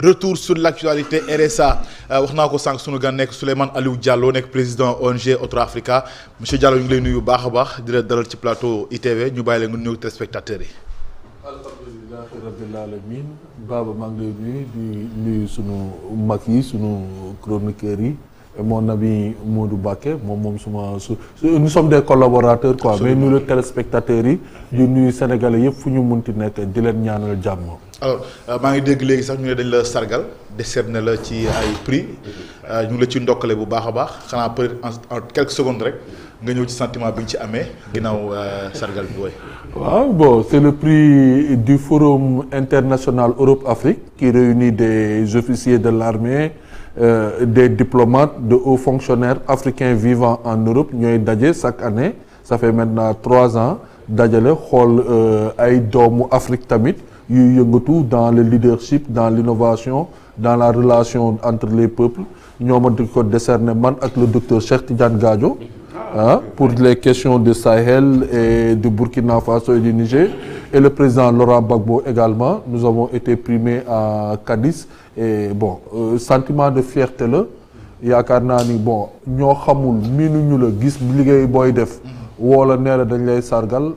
retour sur l'actualité RSA wax naa ko sànq sunu gan nekk Souleymane Aliou Diallo nekk président ONG Otra-Africa monsieur Diallo ñu ngi lay nuyu bu baax a baax di la dalal ci plateau ITV ñu bàyyi la nga nuyu téléspectateurs yi. alhamdulilah rabbil alamin Baba maa ngi lay nuyu di nuyu sunu mag yi sunu chroniqueurs yi et mon ami Modou Baké moom nous sommes des collaborateurs quoi. Absolument. Mais nous les téléspectateurs yi di nuyu sénégalais yëpp fu ñu munti nekk di leen ñaanal jàmm. alors maa ngi dégg léegi sax ñu ne dañ la sargal décerné la ci ay prix ñu la ci ndokkale bu baax a baax xanaa peut-être en quelques secondes rek nga ñëw ci sentiment bi nga ci amee ginnaaw sargal bi. waaw bon c'est le prix du Forum international Europe-Afrique qui réunit des officiers de l'armée, des diplomates, de hauts fonctionnaires africains vivant en Europe ñooy daje chaque année ça fait maintenant 3 ans dajale xool ay doomu Afrique tamit yuy yëngatu dans le leadership, dans l'innovation, dans la relation entre les peuples ñoo di ko décerner man ak le docteur Cheikh Tidiane Gadio pour les questions de Sahel et de Burkina Faso et du Niger, et le président Laurent Gbagbo également. Nous avons été primés à Cadiz et bon sentiment de fierté la yaakaar naa ni bon ñoo xamul miinuñu la gis liggéey booy def woola nee la dañ lay sargal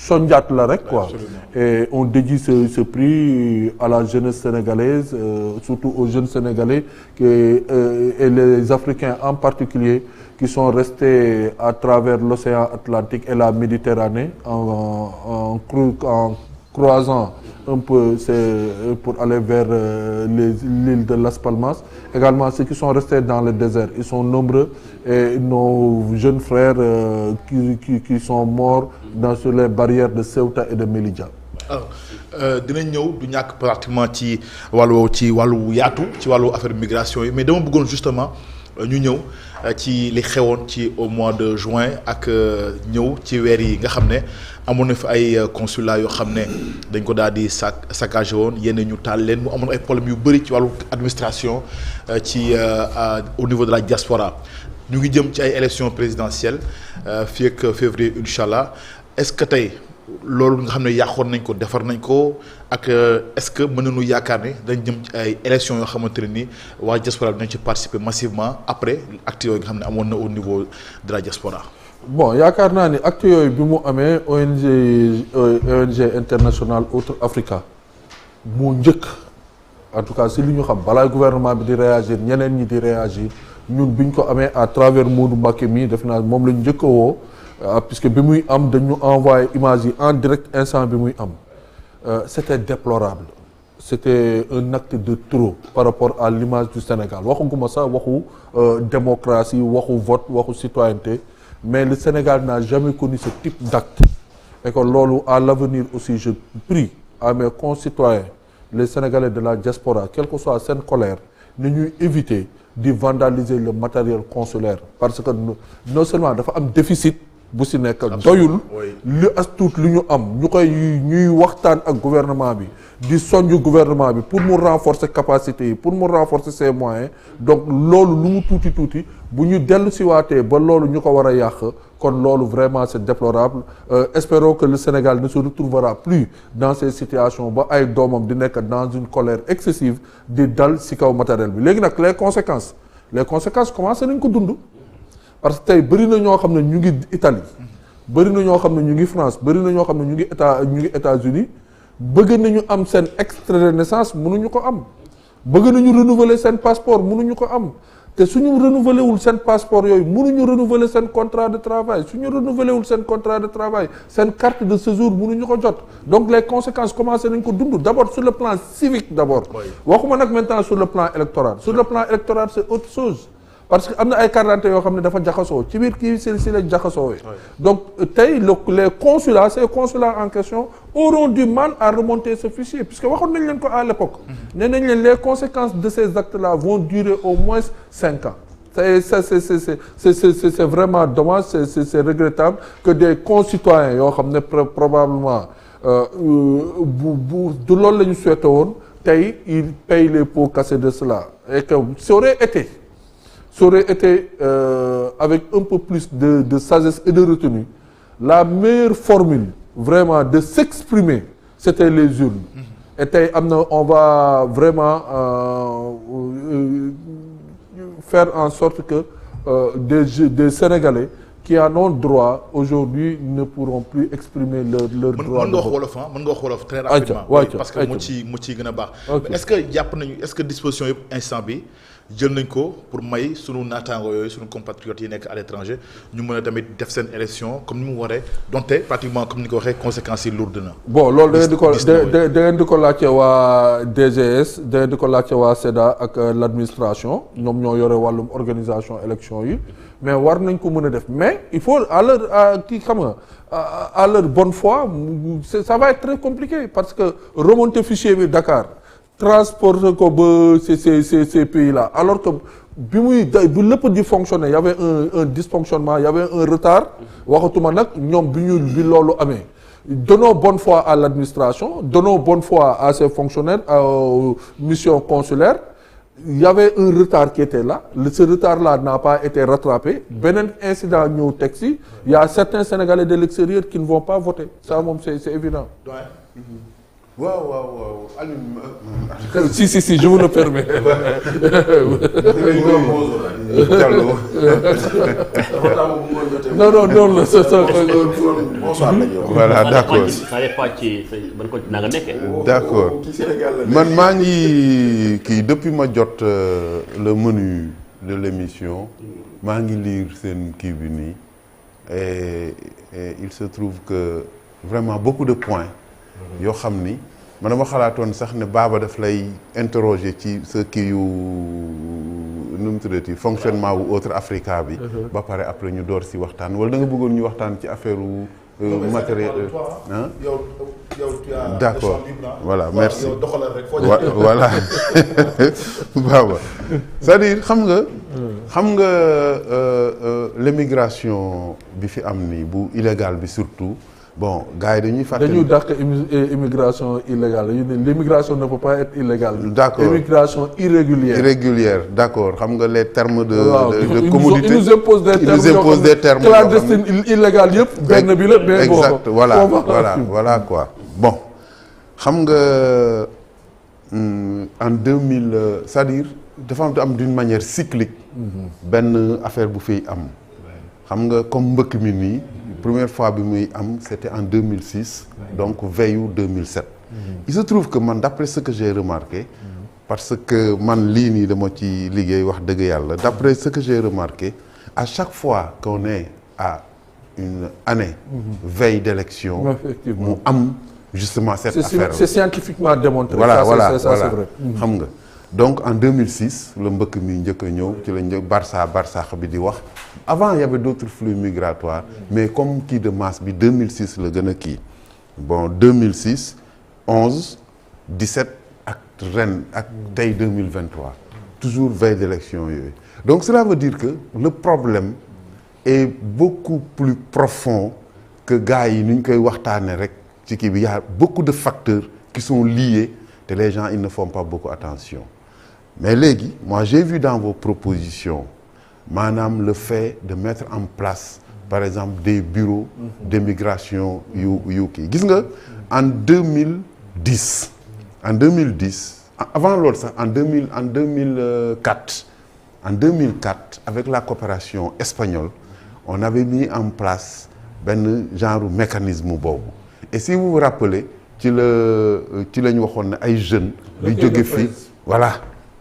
sonjaat la rek quoi. Et on dédie ce prix à la jeunesse sénégalaise, surtout aux jeunes sénégalais et les Africains en particulier qui sont restés à travers l'océan Atlantique et la Méditerranée en croisant un peu pour aller vers l'île de Las Palmas. Également ceux qui sont restés dans le désert, ils sont nombreux, et nos jeunes frères qui sont morts sur les barrières de Ceuta et de Melilla. alors dinañ ñëw du ñàkk pratiquement ci wàllu yaatu ci wàllu affaire migration yi, mais dama bëggoon justement ñu ñëw ci li xewoon ci au mois de juin ak ñëw ci weer yi nga xam ne amoon na fi ay consulat yoo xam ne dañ ko daal di saccagé woon yenn ñu taal leen mu amoon ay problèmes yu bëri ci wàllu administration ci au niveau de la diaspora. ñu ngi jëm ci ay élections présidentielles fii ak février incha allah est-ce que tey loolu nga xam ne yàqoon nañ ko defar nañ ko ak est-ce que mën nañu yaakaar ne dañ jëm ci ay élections yoo xamante ne ni waa diaspora bi nañ ci participer massivement après actes yooyu nga xam ne amoon na au niveau de la diaspora. bon yaakaar naa ni actes yooyu bi mu amee ONG internationale Otra-Africa moo njëkk en tout cas si li ñu xam balaa gouvernement bi di réagir ñeneen ñi di réagir ñun bi ñu ko amee à travers Modou Mbacké mii def naa moom la ñu njëkk a woo puisque bi muy am dañu envoyé image yi en direct instant bi muy am c'était déplorable, c'était un acte de trop par rapport à l'image du Sénégal. waxuguma sax waxu démocratie, waxu vote, waxu citoyenneté, mais le Sénégal n'a jamais connu ce type d'acte. Et que loolu à l'avenir aussi je prie à mes concitoyens, les Sénégalais de la diaspora, quelle que soit seen colère, na ñuy éviter de vandaliser le matériel consulaire, parce que non seulement dafa am déficit bu si nekk doyul li as tuut lu ñu am ñuy waxtaan ak gouvernement bi di soññ gouvernement bi pour mu renforcer capacité yi, pour mu renforcer ses moyens. Donc loolu lu mu tuuti bu ñu dellu si waatee ba loolu ñu ko war a yàq kon loolu vraiment c'est déplorable. Espérons que le Sénégal ne se retrouvera plus dans ces situations ba ay doomam di nekk dans une colère excessive di dal si kaw matériel bi. Léegi nag les conséquences commencé nañ ko dund. Parce que tey bëri na ñoo xam ne ñu ngi Italie, bëri na ñoo xam ne ñu ngi France, bëri na ñoo xam ne ñu ngi États-Unis, bëgg nañu am seen extrait de naissance mënuñu ko am, bëgg nañu renouveler seen passeport mënuñu ko am, te suñu renouveler wul seen passeport yooyu mënuñu renouveler seen contrat de travail, suñu renouveler wul seen contrat de travail, seen carte de séjour mënuñu ko jot. Donc les conséquences commencé nañ ko dund d'abord sur le plan civique d'abord. Waxuma nag maintenant sur le plan électoral. Sur le plan électoral c'est autre chose. Parce que am na ay carte d'identité yoo xam ne dafa jaxasoo ci biir kii si la jaxasoo. Donc tey les consulats, ces consulats en question auront du mal à remonter ce fichier, puisque waxoon nañ leen ko à l'époque. Nee nañ leen les conséquences de ces actes-là vont durer au moins 5 ans. C'est vraiment dommage, c'est regrettable que des concitoyens yoo xam ne probablement du loolu la ñu souhaité woon tey ils payent les pots cassés de cela, et que ça aurait été avec un peu plus de sagesse et de retenue, la meilleure formule vraiment de s'exprimer, c'était les urnes. et tey am na on va vraiment faire en sorte que des Sénégalais qui en ont droit aujourd'hui ne pourront plus exprimer leur droit. mën nga wax wolof mën nga wax wolof très rapidement. Parce que mu ci gën a baax. est-ce que jàpp nañu est-ce que disposition yëpp instant bi jël nañ ko pour may sunu naataango yooyu sunu compatriotes yi nekk à l'étranger ñu mën a tamit def seen élection comme ni mu waree donte pratiquement comme ni ko waxee conséquences yi lourdes na. bon loolu da ngeen di ko laajte waa DGS da ngeen di ko laajte waa SEDA ak l'administration ñoom ñoo yore wàllum organisation élection yi mais war nañ ko mën a def mais il faut à leur kii xam nga à leur bonne foi ça va être très compliqué parce que remonter fichier bi Dakar. transporter ko ba ces pays là alors que bi lépp di fonctionner y avait un dysfonctionnement y avait un retard waxatuma nag ñoom bi loolu amee donnons bonne foi à l'administration donnons bonne foi à ces fonctionnaires aux missions consulaires il y avait un retard qui était là ce retard là n'a pas été rattrapé beneen incident ñëw teg si il y a certains Sénégalais de l'extérieur qui ne vont pas voter ça moom c'est évident. waaw Alioune. si je vous le permets. non la sa. voilà d'accord. d'accord man maa ngi kii depuis ma jot le menu de l'émission maa ngi lire seen kii bi nii et il se trouve que vraiment beaucoup de points. yoo xam ni man dama xalaatoon sax ne Baba daf lay interroger ci sa kii yu nu mu tuddati fonctionnement wu Autre Africa bi. ba pare après ñu door si waxtaan wala da nga bëggoon ñu waxtaan ci affaire matériel. d'accord voilà merci voilà Baba c'est-à-dire xam nga l'émigration bi fi am ni bu illégale bi surtout. bon gars yi dañuy fàttali dañu dàq immigration illégale dañu ne l'immigration ne peut pas être illégale. d'accord immigration irrégulière. d'accord xam nga les termes de commodité ils nous imposent des termes clandestine illégale yëpp benn bi la mais exact voilà quoi bon xam nga en 2000 c'est-à-dire dafa am d'une manière cyclique benn affaire bu fiy am xam nga comme mbëkk mi nii première fois bi muy am c'était en 2006 donc veillu 2007 il se trouve que man d'après ce que j'ai remarqué parce que man lii nii dama ci liggéey wax dëgg yàlla d'après ce que j'ai remarqué à chaque fois qu'on est à une année veille d'élection mu am justement cette affaire c'est scientifiquement démontré voilà c'est vrai xam nga donc en 2006 la mbëkk mi njëkk a ñëw ci la Barça bi di wax avant il y avait d'autres flux migratoires mais comme kii de masse bi 2006 la gën a kii bon 2006 11 17 ak ren ak tey 2023 toujours veille d'élection yooyu donc cela veut dire que le problème est beaucoup plus profond que gars yi ni ñu koy waxtaane rek ci kii bi y a beaucoup de facteurs qui sont liés te les gens ils ne font pas beaucoup attention mais léegi moi j'ai vu dans vos propositions maanaam le fait de mettre en place par exemple des bureaux d'émigration yu kii gis nga en 2010 avant loolu sax en 2004 avec la coopération espagnole on avait mis en place benn genre mécanisme boobu et si vous vous rappelez ci la ñu waxoon ne ay jeunes di jóge fii voilà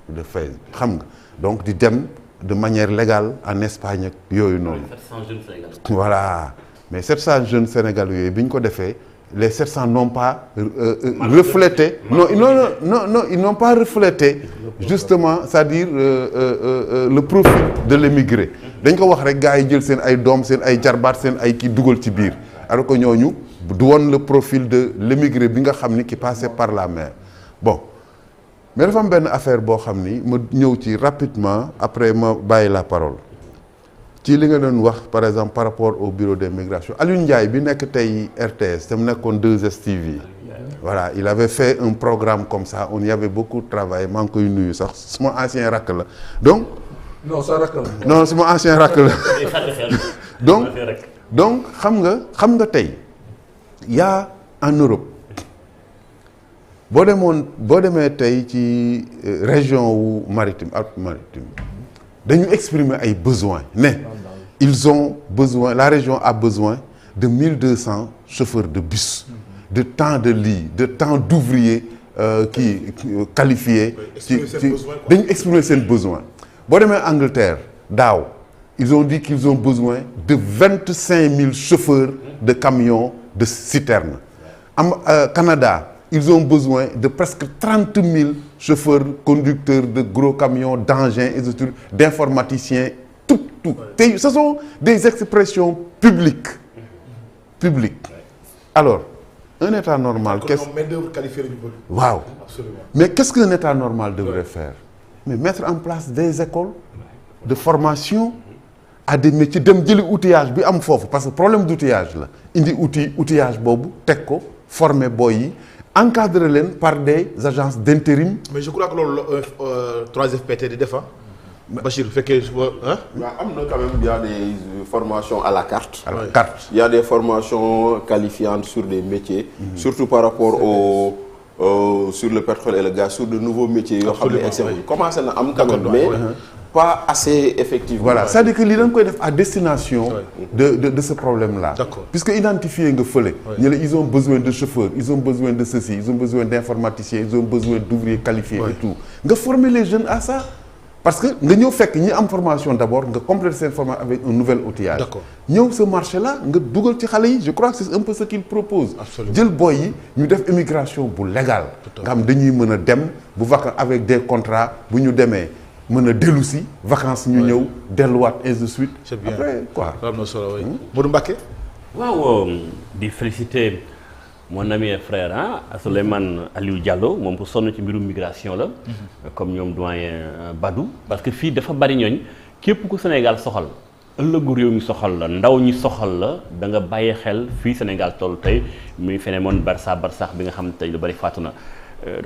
de fait xam nga donc di dem de manière légale en Espagne ak yooyu noonu. 700 jeunes sénégalais. voilà mais 700 jeunes sénégalais yooyu bi ñu ko defee les 700 n'ont pas reflété. non ils n'ont pas reflété justement c'est-à-dire le profil de l'émigré. dañ ko wax rek gars yi jël seen ay doom seen ay jarbaat seen ay kii dugal ci biir alors que ñooñu du woon le profil de l'émigré bi nga xam ni qui passait par la mer bon. mais dafa am benn affaire boo xam ni ma ñëw ci rapidement après ma bàyyi la parole ci li nga doon wax par exemple par rapport au bureau d'immigration Alioune Ndiaye bi nekk tey RTS te mu nekkoon 2STV voilà il avait fait un programme comme ça on y avait beaucoup travaillé maa ngi koy nuyu sax suma ancien rakk la donc. non sa rakk la. non suma ancien rakk la donc xam nga tey y a en Europe boo demee tey ci région wu maritime Alpes-Maritimes dañu exprimer ay besoins ils ont besoin, la région a besoin de 1200 chauffeurs de bus, de temps de lits, de temps d'ouvriers qualifiés. Dañu exprimer seen besoin. Boo demee Angleterre daaw ils ont dit qu'ils ont besoin de 25 000 chauffeurs de camions de citernes. Canada, ils ont besoin de presque 30 000 chauffeurs, conducteurs de gros camions, d'engins, d'informaticiens, tout. Ce sont des expressions publiques. Alors, un État normal... Wow. Mais qu'est-ce qu'un État normal devrait faire? Mais mettre en place des écoles de formation à des métiers, dem jëli outillage bi am foofu parce que problème d'outillage la indi outillage boobu teg ko former boy yi encadrer leen par des agences d'intérim. Mais je crois que loolu 3FPT di def Bachir bu fekkee am na quand même il y a des formations à la carte. À la carte. Il y a des formations qualifiantes sur des métiers. Surtout par rapport sur le pétrole et le gaz, sur de nouveaux métiers yoo xam ne commencé na am quand même mais pas assez effectivement. Voilà, c'est-à-dire que li dañ koy def à destination de ce problème-là. D'accord. Puisque identifier nga fële. Ils ont besoin de chauffeurs, ils ont besoin de ceci, ils ont besoin d'informaticiens, ils ont besoin d'ouvriers qualifiés et tout. Nga former les jeunes à ça. Parce que nga ñëw fekk ñi am formation d'abord nga compléter cette formation avec un nouvel outillage. D'accord. ñëw ce marché-là nga dugal ci xale yi je crois que c'est un peu ce qu'ils proposent. Absolument. jël boy yi ñu def immigration bu légale. nga xam dañuy mën a dem bu vacances avec des contrats bu ñu demee mën a dellu si vacances ñu ñëw delluwaat ainsi de suite. C'est bien. Après quoi. am na solo oui. Modou Mbacké. waaw di féliciter mon ami et frère Souleymane Aliou Diallo moom ku sonn ci mbirum migration la. comme ñoom doyen Badou. parce que fii dafa bari ñooñ képp ku Sénégal soxal ëllëgu réew mi soxal la ndaw ñi soxal la da nga bàyyi xel fii Sénégal toll tey muy phénomène Barça Barsax bi nga xam tey lu bari faatu na.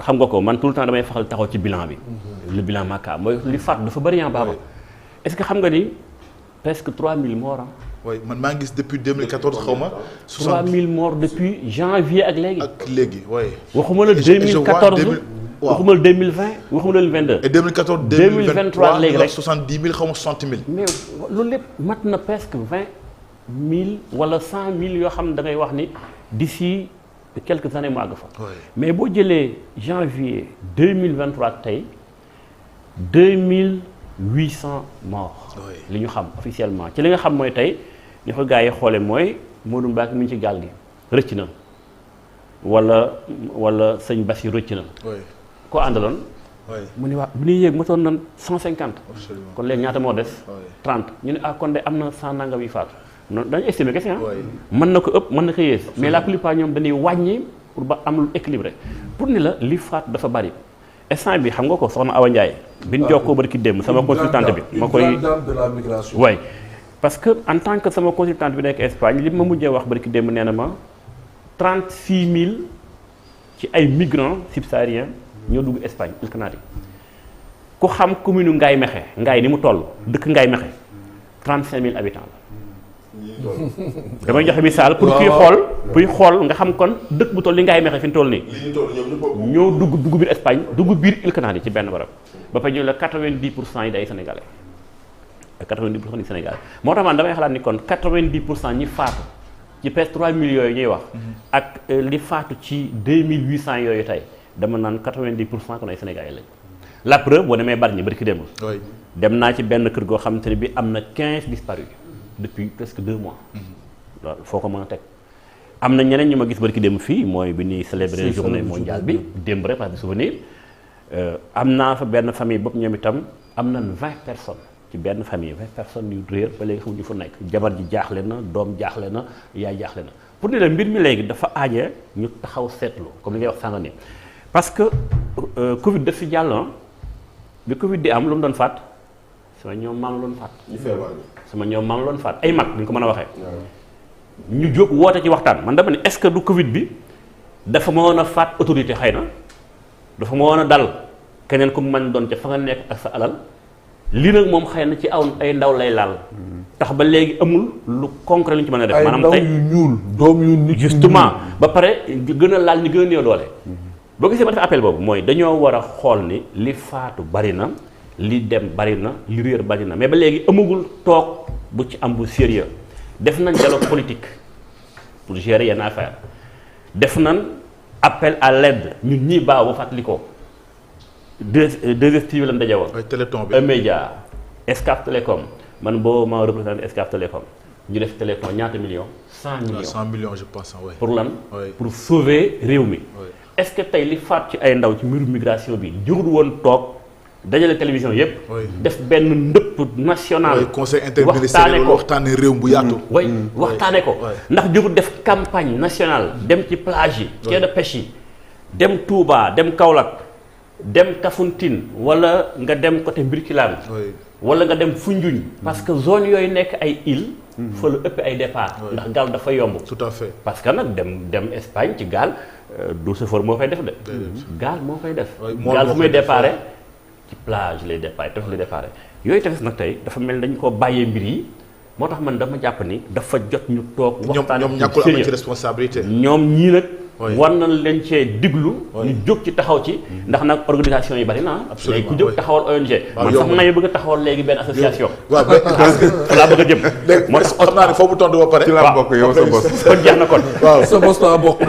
xam nga ko man tout le temps damay faxal taxaw ci bilan bi. le bilan Makka mooy li faatu dafa bari baaba. est-ce que xam nga ni presque 3000 morts oui man maa ngi gis depuis 2014 xaw ma. 3000 morts depuis janvier ak léegi. ak léegi oui. waxuma la 2014 waxuma la 2020 waxuma la 2022. et 2014 2023 léegi rek 70 000 xaw ma 60 000. mais loolu lépp mat na presque 20 000 wala 100 000 yoo xam ne da ngay wax ni d'ici quelques années mu àgg fa. mais boo jëlee janvier 2023 tey 2800 morts. li ñu xam officiellement ci li nga xam mooy tey. li ko gars yi xoole mooy Modou Mbacké mi ngi ci gaal gi rëcc na wala sëñ Bassi rëcc na. koo àndaloon. mu ne waa bu ñuy yéeg matoon na 150. kon léegi ñaata moo des. 30 ñu ne kon de am na 100 nangam yi faatu. noonu dañu estimé kese mën na ko ëpp mën na ko yées. mais la plupart ñoom dañuy wàññi pour ba am lu équilibré pour ni la li faatu dafa bari. instant bi xam nga ko soxna Awa Ndiaye. bi ñu jokkoo ba ki démb sama consultante bi. ma koy de la migration. waay parce que en tant que sama consultante bi nekk Espagne li ma mujjee wax ba ki démb nee na ma 36 000 ci ay migrants subsahariens ñoo dugg Espagne Îles Canaries ku xam commune Ngaye Mékhé Ngaye ni mu toll dëkk Ngaye Mékhé 35 000 habitants la. damay joxe misaal pour kuy xool nga xam kon dëkk bu toll li Ngaye Mékhé fi mu toll nii. ñoo dugg biir Espagne dugg biir Îles Canaries ci benn barab ba pare ñu la 90% yi day sénégalais. 90% du Sénégal moo tax man damay xalaat ni kon 90% ñi faatu ci presque 3 millions yooyu ñuy wax. ak li faatu ci 2800 yooyu tey dama naan 90% kon ay Sénégalais lañ. la preuve boo demee Bargny bari ki démb. dem naa ci benn kër goo xamante ne bi am na 15 disparus depuis presque 2 mois. loolu foo ko mën a teg am na ñeneen ñu ma gis bari ki démb fii mooy bi ñuy célébrer journée mondiale bi démb rek parce que souvenir am naa fa benn famille bopp ñoom itam am nañ 20 personnes. ci benn famille 20 personnes yu réer ba léegi xamuñu fu nekk jabar ji jaaxle na doom jaaxle na yaay jaaxle na pour ni la mbir mi léegi dafa aaje ñu taxaw seetlu comme li ngay wax sànq ni parce que Covid daf fi jàll bi Covid di am lu mu doon faat sama ñoom maam la doon faat. sama ñoom maam la doon faat ay mag ni ñu ko mën a waxee. ñu jóg woote ci waxtaan man dama ne est-ce que du Covid bi dafa mënoon a faat autorité xëy na dafa mënoon a dal keneen ku mu mën doon ca fa nga nekk ak sa alal. lii nag moom xëy na ci ay ndaw lay laal. tax ba léegi amul lu concret lu ñu ci mën a def. maanaam tey ay ndaw yu ñuul doom yu nit justement ba pare gën a laal ñu gën a néew doole. boo gisee ma def appel boobu mooy dañoo war a xool ni li faatu bari na li dem bari na li réer bari na mais ba léegi amagul toog bu ci am bu sérieux def nañ dialogue politique pour gérer yenn affaire def nañ appel à l'aide ñun ñii baaw ba fàttali ko 2STV lañ daje woon. Téléthon bi E-Média Excaf Télécom man boo ma représenté Excaf Télécom ñu def téléthon ñaata millions 100 millions 100 millions je pense oui. pour lan Oui. pour sauver réew mi Oui. est-ce que tey li faat ci ay ndaw ci mbiru migration bi jurul woon toog dajale télévision yépp Oui. def benn ndëpp national Oui, conseil interministériel waxtaane réew bu yaatu. way waxtaane ko Oui. ndax jurul def campagne nationale dem ci plage yi quai de pêche yi dem Touba dem Kaolack dem Kafountine wala nga dem côté Birkilane Oui. wala nga dem Foundiougne parce que zone yooyu nekk ay île fa la ëpp ay départ ndax gaal dafa yomb Tout à fait. parce que nag dem Espagne ci gaal du chauffeur moo fay def de gaal moo fay def Oui, mool gaal moo fu muy fay def, déparé ci plage lay déparé tefes lay déparé yooyu tefes nag tey dafa mel dañu ko bàyyee mbir yi moo tax man dama jàpp ni dafa jot ñu toog waxtaane ñoom ñàkkul am na ci responsabilité. ñoom ñii nag Oui. war nañ leen cee diglu ñu jóg ci taxaw ci ndax nag organisation yi bari na Absolument, léegi ku jóg oui. taxawal ONG man yow sax moom. nañu bëgg a taxawal léegi benn association waaw mais fa laa bëgg a jëm léegi moo tax xam naa ne foofu mu tontu ba pare. ci la bokk yow sa bopp. kon jeex na kon waaw sa bos laa bokk.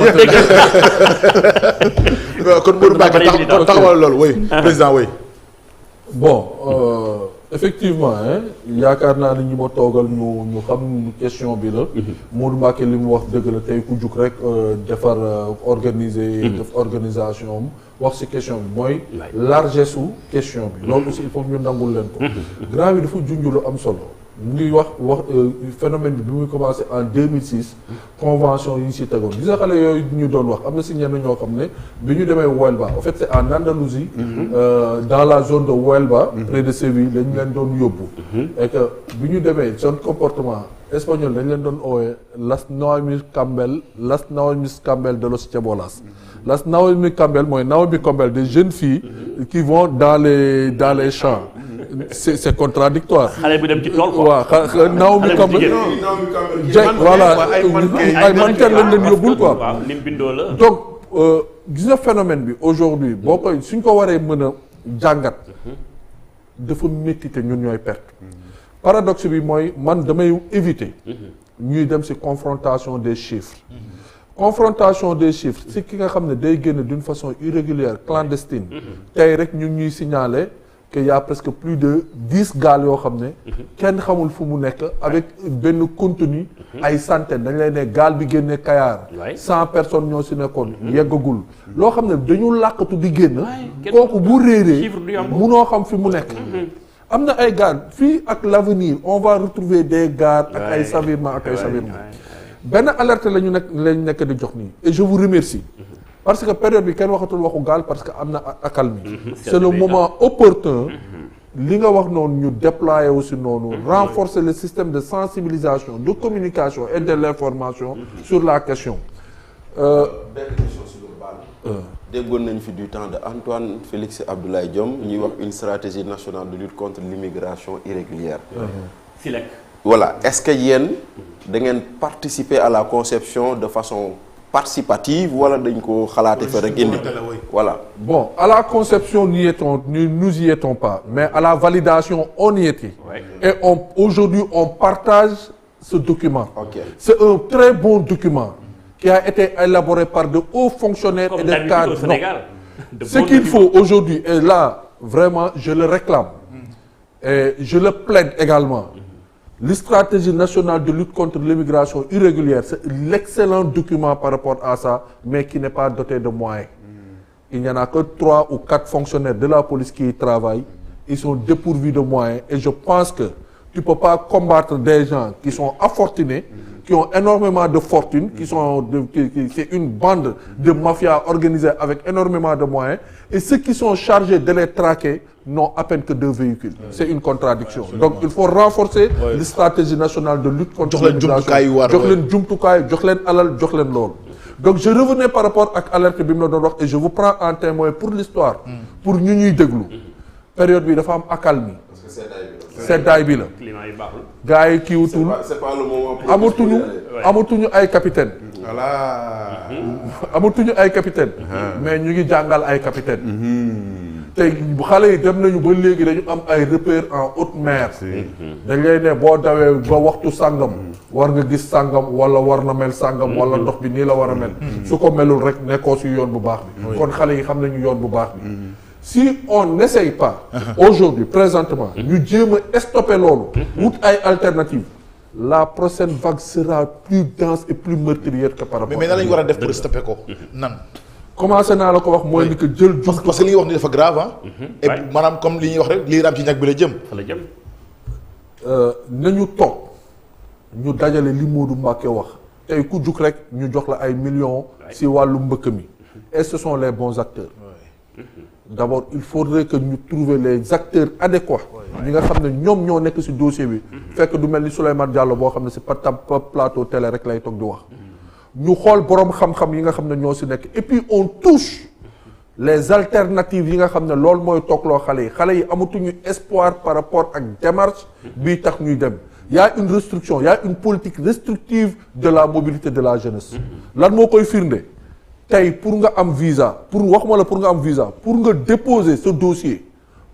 kon Modou Mbacké taxawal loolu oui président oui. bon effectivement yaakaar naa ni ñi ma toogal ñu xam question bi la. Modou Mbacké li mu wax dëgg la tey ku jug rek defar organiser. def organisation am wax ci question bi mooy. largesse su question bi. loolu aussi il faut ñu nangul leen ko. grand bi dafa junj lu am solo. mu ngi wax phénomène bi muy commencé en 2006 convention yi ñu si tegoon gis nga xale yooyu ñu doon wax am na si ñenn ñoo xam ne bi ñu demee Huelva en fait c'est en Andalousie dans la zone de Huelva près de Séville dañu leen doon yóbbu et que bi ñu demee seen comportement espagnol dañ leen doon oowee Las Naomi Campbell de los Chabolas Las Naomi Campbell mooy Naomi Campbell des jeunes filles qui vont dans les champs c'est contradictoire. xale bi dem ci tool quoi. waaw Naomi Campbell voilà ay mannequin lañ leen yóbbul quoi. waaw ni mu bindoo la. donc gis nga phénomène bi aujourd'hui boo koy suñ ko waree mën a jàngat dafa métti te ñun ñooy perte. paradoxe bi mooy man damay éviter. ñuy dem ci confrontation des chiffres. confrontation des chiffres si ki nga xam ne day génn d'une façon irrégulière clandestine. tey rek ñu ngi ñuy signaler. que y a presque plus de 10 gaal yoo xam ne kenn xamul fu mu nekk avec benn contenu ay centaines dañ lay ne gaal bi génne Kayar 100 personnes ñoo si nekkoon yeggagul loo xam ne dañu làqatu di génn kooku bu réeree munoo xam fi mu nekk am na ay gaal fii ak l'avenir on va retrouver des gares ak ay chavirements ak ay chavirements benn alerte lañu nekk di jox nii et je vous remercie parce que période bi kenn waxatul waxu gaal parce que am na accalmie c'est le moment opportun li nga wax noonu ñu déployer aussi noonu renforcer le système de sensibilisation de communication et de l'information sur la question benn question sur le baal déggoon nañu fi du temps de Antoine Félix Abdoulaye Diome ñuy wax une stratégie nationale de lutte contre l'immigration irrégulière SILEC voilà est-ce que yéen da ngeen participer à la conception de façon participative wala dañ ko xalaate fa rek indi voilà. Bon, à la conception nous y étions pas, mais à la validation on y était. Et aujourd'hui on partage ce document. Okay. C'est un très bon document qui a été élaboré par de hauts fonctionnaires et des cadres. Au Sénégal. Ce qu'il faut aujourd'hui, et là vraiment je le réclame et je le plaide également. La stratégie nationale de lutte contre l'immigration irrégulière, c'est l'excellent document par rapport à ça, mais qui n'est pas doté de moyens. Il n'y en a que 3 ou 4 fonctionnaires de la police qui y travaillent. Ils sont dépourvus de moyens. Et je pense que tu ne peux pas combattre des gens qui sont affortunés, qui ont énormément de fortune, c'est une bande de mafia organisée avec énormément de moyens. Et ceux qui sont chargés de les traquer n'ont à peine que 2 véhicules. C'est une contradiction. Donc il faut renforcer la stratégie nationale de lutte contre l'immigration. Jox leen jumtukaay, jox leen alal, jox leen lool. Donc je revenais par rapport ak alerte bi mu la doon wax et je vous prends en témoin pour l'histoire, pour ñu ñuy déglu. Période bi dafa am accalmie. Seddaay bi la. climat yi baaxul. gars yi kiiwutul. C'est pas le moment. amatuñu ay capitaine. voilà. amatuñu ay capitaine mais ñu ngi jàngal ay capitaine tey xale yi dem nañu ba léegi dañu am ay repères en haute mer dañ lay ne boo dawee ba waxtu sàngam war nga gis sàngam wala war na mel sàngam wala ndox bi nii la war a mel su ko melul rek nekkoo si yoon bu baax bi kon xale yi xam nañu yoon bu baax bi si on n'essaye pas aujourd'hui présentement ñu jéem a stopper loolu wut ay alternatives la prochaine vague sera plus dense et plus meurtrière que par rapport mais nan la ñu war a def pour stopper ko nan. commencé naa la ko wax mooy ni que jël parce que li ñuy wax ni dafa grave ah. et maanaam comme li ñuy wax rek lii raam ci ñag bi la jëm. fa la jëm. nañu toog ñu dajale li Modou Mbacké wax tey ku jug rek ñu jox la ay millions si wàllu mbëkk mi et ce sont les bons acteurs. D'abord il faudrait que ñu trouver les acteurs adéquats ñi nga xam ne ñoom ñoo nekk ci dossier bi fekk du mel ni Souleymane Diallo boo xam ne ci plateau télé rek lay toog di wax ñu xool boroom xam-xam yi nga xam ne ñoo ci nekk et puis on touche les alternatives yi nga xam ne loolu mooy toogloo xale yi amatuñu espoir par rapport ak démarche bii tax ñuy dem y a une restriction y a une politique restrictive de la mobilité de la jeunesse lan moo koy firnde tey pour nga am visa pour waxuma la pour nga am visa pour nga déposer ce dossier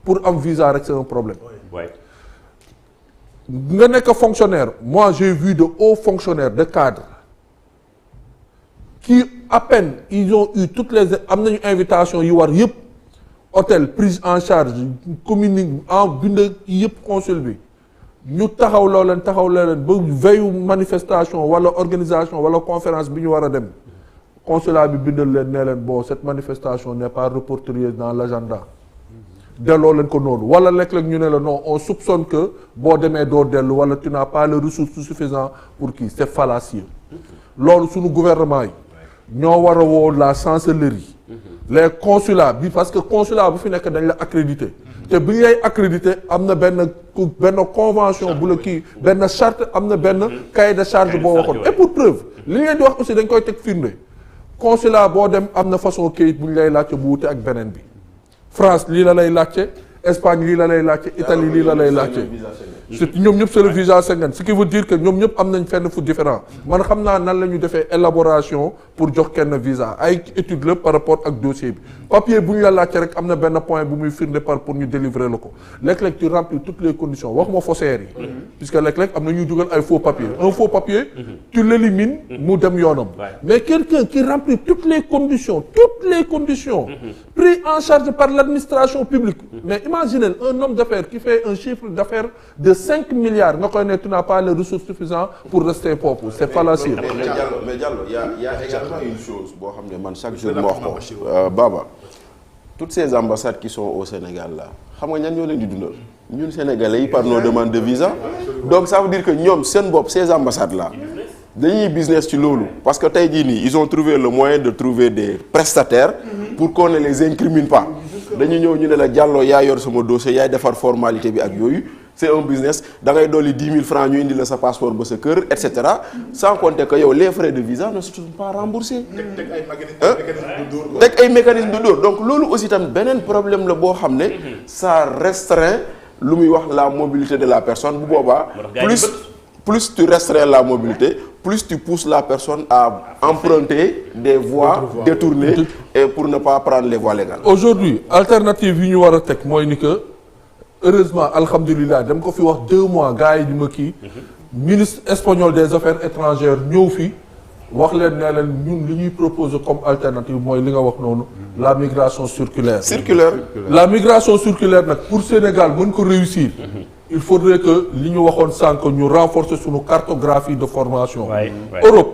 pour am visa rek c'est un problème. nga nekk fonctionnaire moi j'ai vu de hauts fonctionnaires de cadres qui à peine ils ont eu toutes les am nañu invitation yi war yëpp hôtel prise en charge communique en bind yëpp consul bi ñu taxaw loo leen ba veille manifestation wala organisation wala conférence bi ñu war a dem. consulat bi bindal leen nee leen bon cette manifestation n'est pas répertoriée dans l'agenda delloo leen ko noonu wala léeg-léeg ñu ne la non on soupçonne que boo demee doo dellu wala tu n'as pas les ressources suffisantes pour kii c'est fallacieux loolu suñu gouvernement yi ñoo war a woo la chancellerie les consulats bi parce que consulat bu fi nekk dañ la accrédité te bi ñu lay accrédité am na benn convention bu la kii benn charte am na benn cahier de charge boo waxoon et pour preuve li ngeen di wax aussi dañ koy teg firnde consulat boo dem am na façon kayit bu ñu lay laajte bu wute ak beneen bi France lii la lay laajte Espagne lii la lay laajte Italie lii la lay laajte c'est ñoom ñëpp c'est le visa Schengen ce qui veut dire que ñoom ñëpp am nañ fenn fu différent man xam naa nan la ñu defee élaboration pour jox kenn visa ay étude la par rapport ak dossier bi papier bu ñu la laajte rek am na benn point bu muy firnde par pour ñu délivrer la ko léeg-léeg tu remplis toutes les conditions waxuma faussaires yi puisque léeg-léeg am na ñuy dugal ay faux papier un faux papier tu l'élimines mu dem yoonam mais quelqu'un qui remplit toutes les conditions pris en charge par l'administration publique mais imaginez un homme d'affaires qui fait un chiffre d'affaires de 5 milliards nga koy ne tu n'as pas les ressources suffisantes pour rester pauvre c'est fallacieux. mais Diallo y a également une chose boo xam ne man chaque jour ma wax ko Baba toutes ces ambassades qui sont au Sénégal là xam nga ñan ñoo leen di dundal ñun Sénégalais yi par nos demandes de visa donc ça veut dire que ñoom seen bopp ces ambassades là dañuy business ci loolu parce que tey jii nii ils ont trouvé le moyen de trouver des prestataires pour qu'on ne les incrimine pas dañuy ñëw ñu ne la Diallo yaa yor sama dossier yaay defar formalité bi ak yooyu c'est un business da ngay dolli 10 000 francs ñu indi la sa passeport ba sa kër et cetera sans compter que yow les frais de visa ne sont pas remboursés. teg ay mécanismes de dóor donc loolu aussi tamit beneen problème la boo xam ne ça restreint lu muy wax la mobilité de la personne bu boobaa. plus tu restreins la mobilité plus tu pousses la personne à emprunter des voies détournées et pour ne pas prendre les voies légales. Aujourd'hui alternative yi ñu war a teg mooy ni que heureusement alhamdulilah dama ko fi wax 2 mois gars yi di ma kii ministre espagnol des affaires étrangères ñëw fi wax leen ne leen ñun li ñuy proposer comme alternative mooy li nga wax noonu la migration circulaire. La migration circulaire nag pour Sénégal mën ko réussir. Il faudrait que li ñu waxoon sànq ñu renforcer suñu cartographie de formation. Europe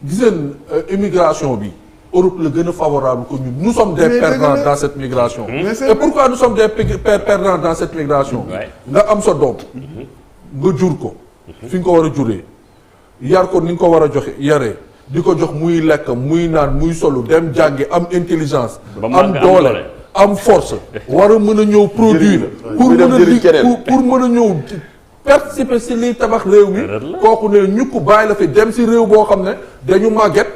gis ngeen immigration bi Europe la gën a favorable que ñun nous sommes des perdants dans cette migration. Et pourquoi nous sommes des perdants dans cette migration. nga am sa doom. nga jur ko. fi nga ko war a juree. yar ko ni nga ko war a joxe yaree. di ko jox muy lekk muy naan muy solu dem jàngi am intelligence. am doole. am force war a mën a ñëw produire pour mën a ñëw participer si liy tabax réew mi kooku ne ñu ko bàyyi la fi dem si réew boo xam ne dañu màgget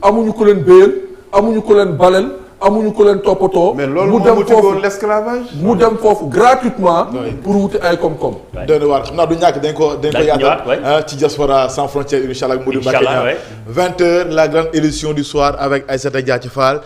amuñu ko leen béyal amuñu ko leen balel amuñu ko leen toppatoo. mais loolu mu moo dem motivé foofu l'esclavage. mu dem foofu gratuitement. pour wuti ay koom-koom. doy na waar xam naa du ñàkk dañ ko yaatal ci diaspora sans frontières incha allah. Modou Mbacké Niang 20h la grande édition du soir avec Aïssata Diathie Fall.